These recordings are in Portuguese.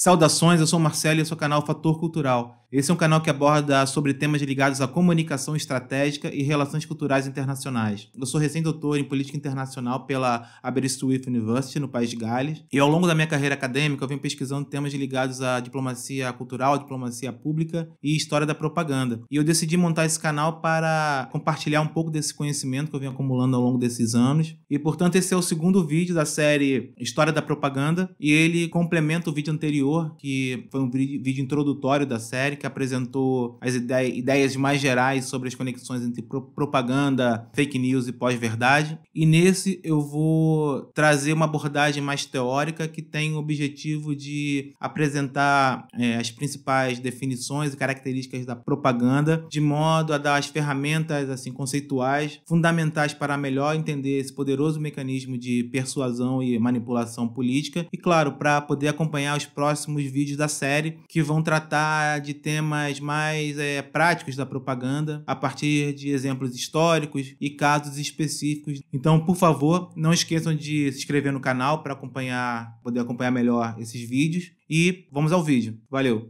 Saudações, eu sou o Marcelo e esse é o canal Fator Cultural. Esse é um canal que aborda sobre temas ligados à comunicação estratégica e relações culturais internacionais. Eu sou recém-doutor em Política Internacional pela Aberystwyth University, no País de Gales. E ao longo da minha carreira acadêmica, eu venho pesquisando temas ligados à diplomacia cultural, diplomacia pública e história da propaganda. E eu decidi montar esse canal para compartilhar um pouco desse conhecimento que eu venho acumulando ao longo desses anos. E, portanto, esse é o segundo vídeo da série História da Propaganda. E ele complementa o vídeo anterior, que foi um vídeo introdutório da série, que apresentou as ideias mais gerais sobre as conexões entre propaganda, fake news e pós-verdade. E nesse eu vou trazer uma abordagem mais teórica que tem o objetivo de apresentar as principais definições e características da propaganda, de modo a dar as ferramentas assim, conceituais fundamentais para melhor entender esse poderoso mecanismo de persuasão e manipulação política e, claro, para poder acompanhar os próximos vídeos da série que vão tratar de temas mais práticos da propaganda a partir de exemplos históricos e casos específicos. Então, por favor, não esqueçam de se inscrever no canal para poder acompanhar melhor esses vídeos e vamos ao vídeo. Valeu!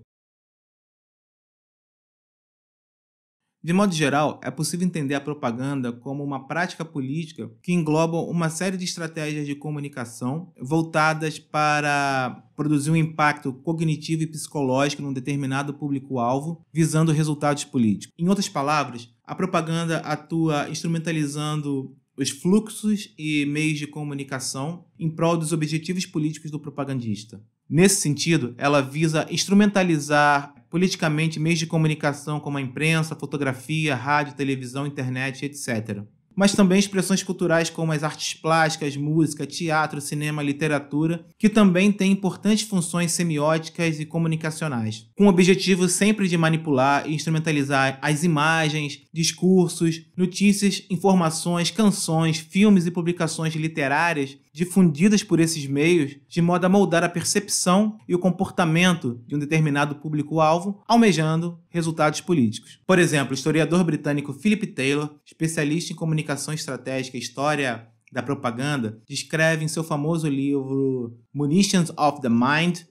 De modo geral, é possível entender a propaganda como uma prática política que engloba uma série de estratégias de comunicação voltadas para produzir um impacto cognitivo e psicológico num determinado público-alvo, visando resultados políticos. Em outras palavras, a propaganda atua instrumentalizando os fluxos e meios de comunicação em prol dos objetivos políticos do propagandista. Nesse sentido, ela visa instrumentalizar politicamente meios de comunicação como a imprensa, fotografia, rádio, televisão, internet, etc. Mas também expressões culturais como as artes plásticas, música, teatro, cinema, literatura, que também têm importantes funções semióticas e comunicacionais, com o objetivo sempre de manipular e instrumentalizar as imagens, discursos, notícias, informações, canções, filmes e publicações literárias difundidas por esses meios, de modo a moldar a percepção e o comportamento de um determinado público-alvo, almejando resultados políticos. Por exemplo, o historiador britânico Philip Taylor, especialista em comunicação estratégica e história da propaganda, descreve em seu famoso livro Munitions of the Mind,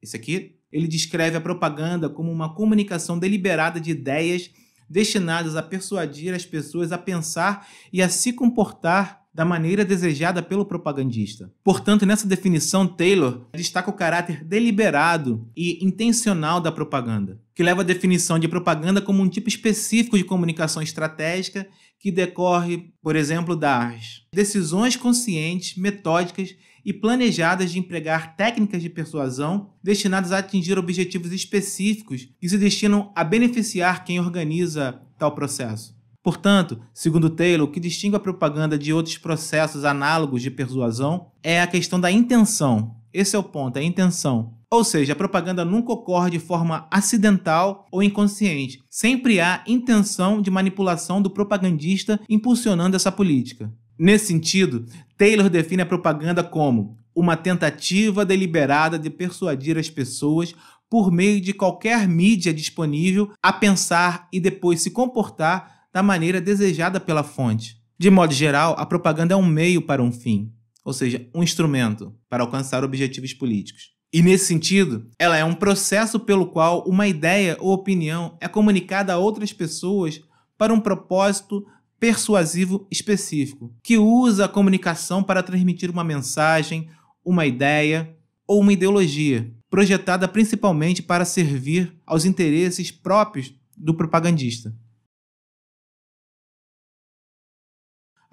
esse aqui, ele descreve a propaganda como uma comunicação deliberada de ideias destinadas a persuadir as pessoas a pensar e a se comportar da maneira desejada pelo propagandista. Portanto, nessa definição, Taylor destaca o caráter deliberado e intencional da propaganda, que leva a definição de propaganda como um tipo específico de comunicação estratégica que decorre, por exemplo, das decisões conscientes, metódicas e planejadas de empregar técnicas de persuasão destinadas a atingir objetivos específicos que se destinam a beneficiar quem organiza tal processo. Portanto, segundo Taylor, o que distingue a propaganda de outros processos análogos de persuasão é a questão da intenção. Esse é o ponto, a intenção. Ou seja, a propaganda nunca ocorre de forma acidental ou inconsciente. Sempre há intenção de manipulação do propagandista impulsionando essa política. Nesse sentido, Taylor define a propaganda como uma tentativa deliberada de persuadir as pessoas por meio de qualquer mídia disponível a pensar e depois se comportar da maneira desejada pela fonte. De modo geral, a propaganda é um meio para um fim, ou seja, um instrumento para alcançar objetivos políticos. E nesse sentido, ela é um processo pelo qual uma ideia ou opinião é comunicada a outras pessoas para um propósito persuasivo específico, que usa a comunicação para transmitir uma mensagem, uma ideia ou uma ideologia, projetada principalmente para servir aos interesses próprios do propagandista.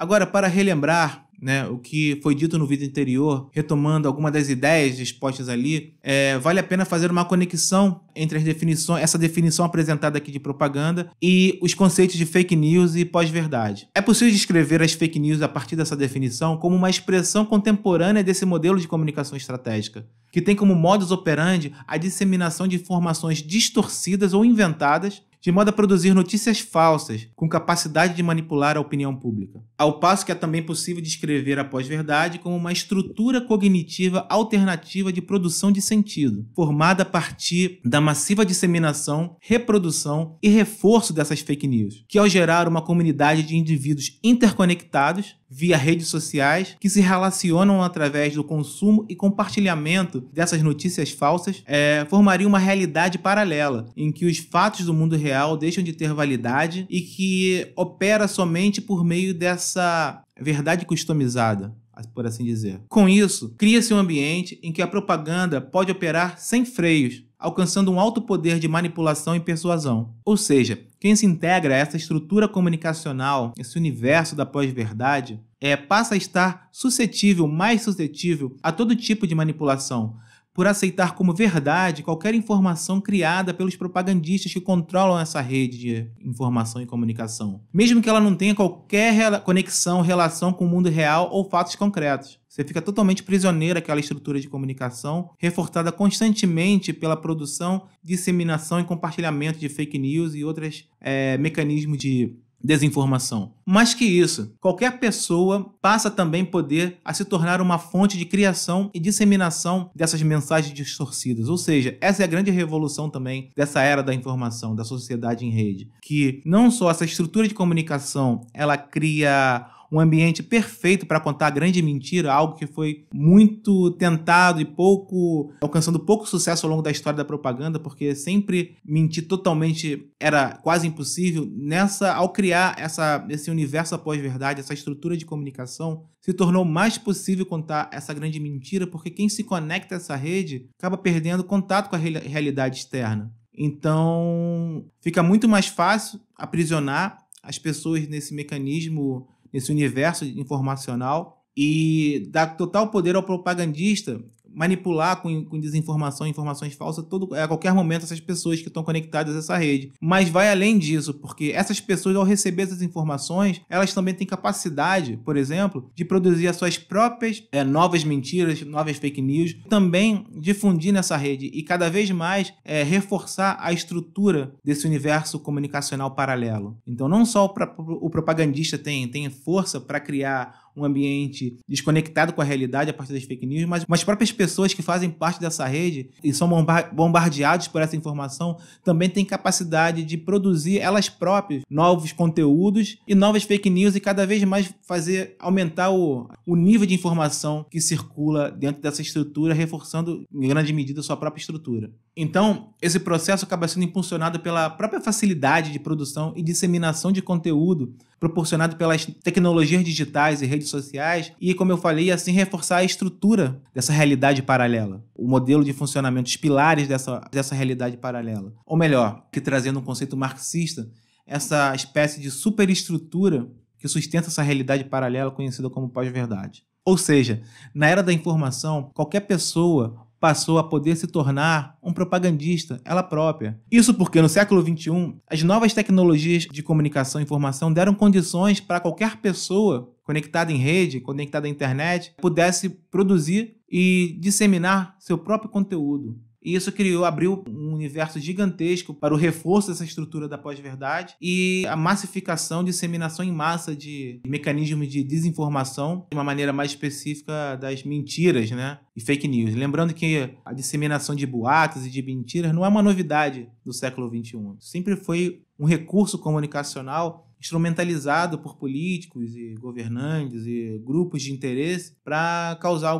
Agora, para relembrar o que foi dito no vídeo anterior, retomando algumas das ideias expostas ali, vale a pena fazer uma conexão entre as definições, essa definição apresentada aqui de propaganda e os conceitos de fake news e pós-verdade. É possível descrever as fake news a partir dessa definição como uma expressão contemporânea desse modelo de comunicação estratégica, que tem como modus operandi a disseminação de informações distorcidas ou inventadas de modo a produzir notícias falsas, com capacidade de manipular a opinião pública. Ao passo que é também possível descrever a pós-verdade como uma estrutura cognitiva alternativa de produção de sentido, formada a partir da massiva disseminação, reprodução e reforço dessas fake news, que ao gerar uma comunidade de indivíduos interconectados, via redes sociais, que se relacionam através do consumo e compartilhamento dessas notícias falsas, formaria uma realidade paralela, em que os fatos do mundo real deixam de ter validade e que opera somente por meio dessa verdade customizada, por assim dizer. Com isso, cria-se um ambiente em que a propaganda pode operar sem freios, alcançando um alto poder de manipulação e persuasão. Ou seja, quem se integra a essa estrutura comunicacional, esse universo da pós-verdade, passa a estar mais suscetível a todo tipo de manipulação, por aceitar como verdade qualquer informação criada pelos propagandistas que controlam essa rede de informação e comunicação, mesmo que ela não tenha qualquer conexão, relação com o mundo real ou fatos concretos. Você fica totalmente prisioneiro àquela estrutura de comunicação, reforçada constantemente pela produção, disseminação e compartilhamento de fake news e outros mecanismos de desinformação. Mais que isso, qualquer pessoa passa também poder a se tornar uma fonte de criação e disseminação dessas mensagens distorcidas. Ou seja, essa é a grande revolução também dessa era da informação, da sociedade em rede, que não só essa estrutura de comunicação, ela cria um ambiente perfeito para contar a grande mentira, algo que foi muito tentado e alcançando pouco sucesso ao longo da história da propaganda, porque sempre mentir totalmente era quase impossível. Ao criar esse universo pós-verdade, essa estrutura de comunicação, se tornou mais possível contar essa grande mentira, porque quem se conecta a essa rede acaba perdendo contato com a realidade externa. Então, fica muito mais fácil aprisionar as pessoas nesse mecanismo, nesse universo informacional, e dar total poder ao propagandista manipular com desinformação, informações falsas, a qualquer momento essas pessoas que estão conectadas a essa rede. Mas vai além disso, porque essas pessoas, ao receber essas informações, elas também têm capacidade, por exemplo, de produzir as suas próprias novas mentiras, novas fake news, também difundir nessa rede e cada vez mais reforçar a estrutura desse universo comunicacional paralelo. Então não só o propagandista tem força para criar um ambiente desconectado com a realidade a partir das fake news, mas as próprias pessoas que fazem parte dessa rede e são bombardeados por essa informação também têm capacidade de produzir elas próprias novos conteúdos e novas fake news e cada vez mais aumentar o nível de informação que circula dentro dessa estrutura, reforçando em grande medida a sua própria estrutura. Então, esse processo acaba sendo impulsionado pela própria facilidade de produção e disseminação de conteúdo proporcionado pelas tecnologias digitais e redes sociais e, como eu falei, assim reforçar a estrutura dessa realidade paralela, o modelo de funcionamento, os pilares dessa realidade paralela. Ou melhor, que trazendo um conceito marxista, essa espécie de superestrutura que sustenta essa realidade paralela conhecida como pós-verdade. Ou seja, na era da informação, qualquer pessoa passou a poder se tornar um propagandista, ela própria. Isso porque no século XXI, as novas tecnologias de comunicação e informação deram condições para qualquer pessoa conectada em rede, conectada à internet, pudesse produzir e disseminar seu próprio conteúdo. E isso abriu um universo gigantesco para o reforço dessa estrutura da pós-verdade e a massificação, disseminação em massa de mecanismos de desinformação, de uma maneira mais específica das mentiras, né? E fake news. Lembrando que a disseminação de boatos e de mentiras não é uma novidade do século XXI. Sempre foi um recurso comunicacional instrumentalizado por políticos e governantes e grupos de interesse para causar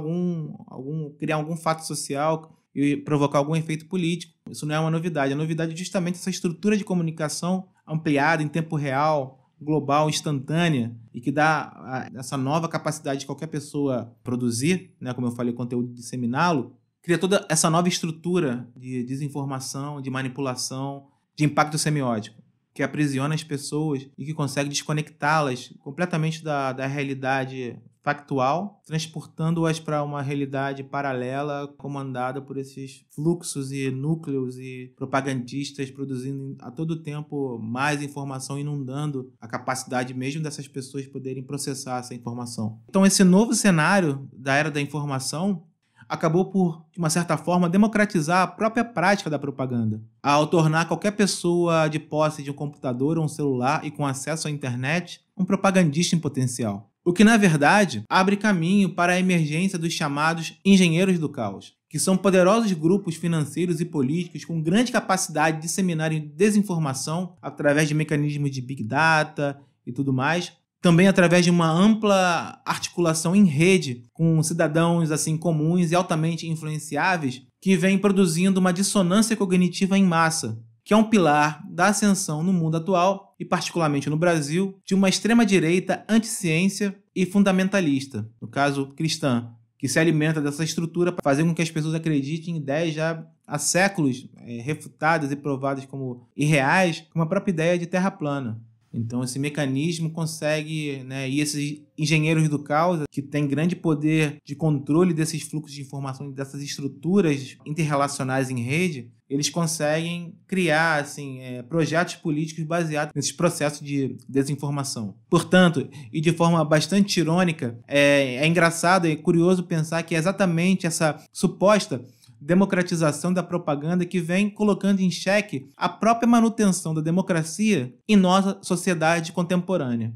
criar algum fato social e provocar algum efeito político. Isso não é uma novidade. A novidade é justamente essa estrutura de comunicação ampliada em tempo real, global, instantânea, e que dá essa nova capacidade de qualquer pessoa produzir, né, como eu falei, conteúdo, disseminá-lo, cria toda essa nova estrutura de desinformação, de manipulação, de impacto semiótico, que aprisiona as pessoas e que consegue desconectá-las completamente da realidade factual, transportando-as para uma realidade paralela comandada por esses fluxos e núcleos e propagandistas produzindo a todo tempo mais informação, inundando a capacidade mesmo dessas pessoas poderem processar essa informação. Então esse novo cenário da era da informação acabou por, de uma certa forma, democratizar a própria prática da propaganda, ao tornar qualquer pessoa de posse de um computador ou um celular e com acesso à internet um propagandista em potencial. O que, na verdade, abre caminho para a emergência dos chamados engenheiros do caos, que são poderosos grupos financeiros e políticos com grande capacidade de disseminarem desinformação através de mecanismos de Big Data e tudo mais, também através de uma ampla articulação em rede com cidadãos assim comuns e altamente influenciáveis, que vem produzindo uma dissonância cognitiva em massa, que é um pilar da ascensão no mundo atual, e particularmente no Brasil, de uma extrema-direita anti-ciência e fundamentalista, no caso cristã, que se alimenta dessa estrutura para fazer com que as pessoas acreditem em ideias já há séculos refutadas e provadas como irreais, como a própria ideia de terra plana. Então esse mecanismo consegue, né, e esses engenheiros do caos, que têm grande poder de controle desses fluxos de informação, dessas estruturas interrelacionais em rede, eles conseguem criar assim, projetos políticos baseados nesses processos de desinformação. Portanto, e de forma bastante irônica, é engraçado e curioso pensar que é exatamente essa suposta democratização da propaganda que vem colocando em xeque a própria manutenção da democracia em nossa sociedade contemporânea.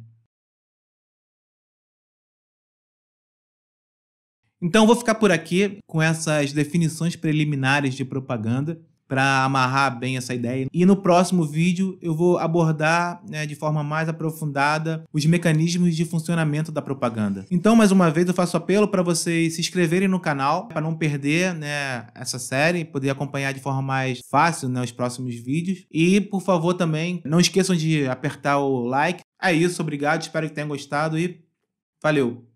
Então, vou ficar por aqui com essas definições preliminares de propaganda para amarrar bem essa ideia. E no próximo vídeo eu vou abordar, né, de forma mais aprofundada os mecanismos de funcionamento da propaganda. Então, mais uma vez, eu faço apelo para vocês se inscreverem no canal para não perder, né, essa série, poder acompanhar de forma mais fácil, né, os próximos vídeos. E, por favor, também não esqueçam de apertar o like. É isso, obrigado, espero que tenham gostado e valeu!